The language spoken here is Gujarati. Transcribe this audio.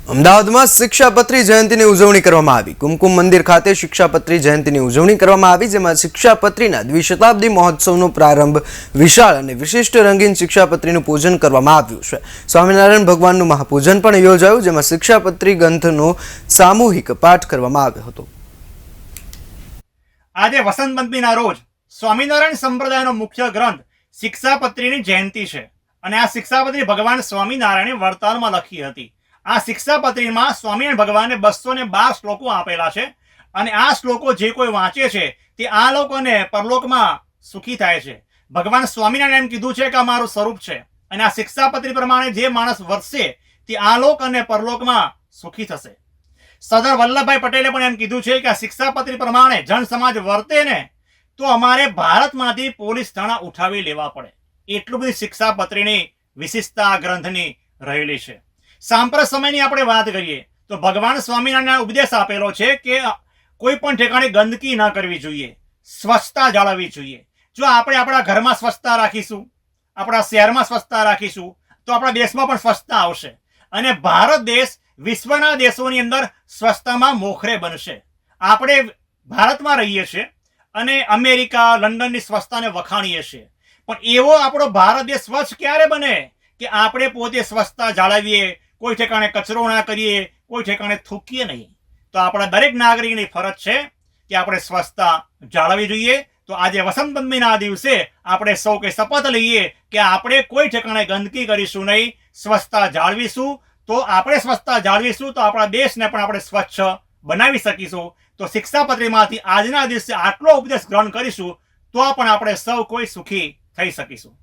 અમદાવાદમાં શિક્ષાપત્રી જયંતીની ઉજવણી કરવામાં આવી। કુમકુમ મંદિર ખાતે શિક્ષાપત્રી જયંતીની ઉજવણી કરવામાં આવી, જેમાં શિક્ષાપત્રીના દ્વિશતાબ્દી મહોત્સવનો પ્રારંભ વિશાળ અને વિશિષ્ટ રંગીન શિક્ષાપત્રીનું પૂજન કરવામાં આવ્યું છે। સ્વામિનારાયણ ભગવાનનું મહાપૂજન પણ યોજાયું, જેમાં શિક્ષાપત્રી ગ્રંથનો સામૂહિક પાઠ કરવામાં આવ્યો હતો। આજે વસંત પંચમીના રોજ સ્વામિનારાયણ સંપ્રદાયનો મુખ્ય ગ્રંથ શિક્ષાપત્રીની જયંતી છે અને આ શિક્ષાપત્રી ભગવાન સ્વામિનારાયણે વરતાલમાં લખી હતી। આ શિક્ષાપત્રીમાં સ્વામિનારાયણ ભગવાને 212 શ્લોકો આપેલા છે અને આ શ્લોકો જે કોઈ વાંચે છે તે આ લોક અને પરલોકમાં સુખી થાય છે। ભગવાન સ્વામિનારાયણ એમ કીધું છે કે આ મારું સ્વરૂપ છે અને આ શિક્ષાપત્રી પ્રમાણે જે માણસ વર્તશે તે આ લોક અને પરલોકમાં સુખી થશે। સરદાર વલ્લભભાઈ પટેલે પણ એમ કીધું છે કે આ શિક્ષાપત્રી પ્રમાણે જન સમાજ વર્તે ને તો અમારે ભારતમાંથી પોલીસ થાણા ઉઠાવી લેવા પડે, એટલું બધી શિક્ષાપત્રીની વિશિષ્ટતા ગ્રંથની રહેલી છે। સાંપ્રત સમયની આપણે વાત કરીએ તો ભગવાન સ્વામિનારાયણ ઉપદેશ આપેલો છે કે કોઈ પણ ઠેકાણે ગંદકી ન કરવી જોઈએ, સ્વચ્છતા જાળવવી જોઈએ। જો આપણે આપણા ઘરમાં સ્વચ્છતા રાખીશું, આપણા શહેરમાં સ્વચ્છતા રાખીશું તો આપણા દેશમાં પણ સ્વચ્છતા આવશે અને ભારત દેશ વિશ્વના દેશોની અંદર સ્વચ્છતામાં મોખરે બનશે। આપણે ભારતમાં રહીએ છીએ અને અમેરિકા, લંડનની સ્વચ્છતાને વખાણીએ છીએ, પણ એવો આપણો ભારત દેશ સ્વચ્છ ક્યારે બને કે આપણે પોતે સ્વચ્છતા જાળવીએ, કોઈ ઠેકાણે કચરો ના કરીએ, કોઈ ઠેકાણે થૂકીએ નહીં। તો આપણા દરેક નાગરિકની ફરજ છે કે આપણે સ્વચ્છતા જાળવવી જોઈએ। તો આજે વસંત પંચમીના દિવસે આપણે સૌ કે શપથ લઈએ કે આપણે કોઈ ઠેકાણે ગંદકી કરીશું નહીં, સ્વચ્છતા જાળવીશું। તો આપણે સ્વચ્છતા જાળવીશું તો આપણા દેશને પણ આપણે સ્વચ્છ બનાવી શકીશું। તો શિક્ષાપત્રીમાંથી આજના દિવસે આટલો ઉપદેશ ગ્રહણ કરીશું તો પણ આપણે સૌ કોઈ સુખી થઈ શકીશું।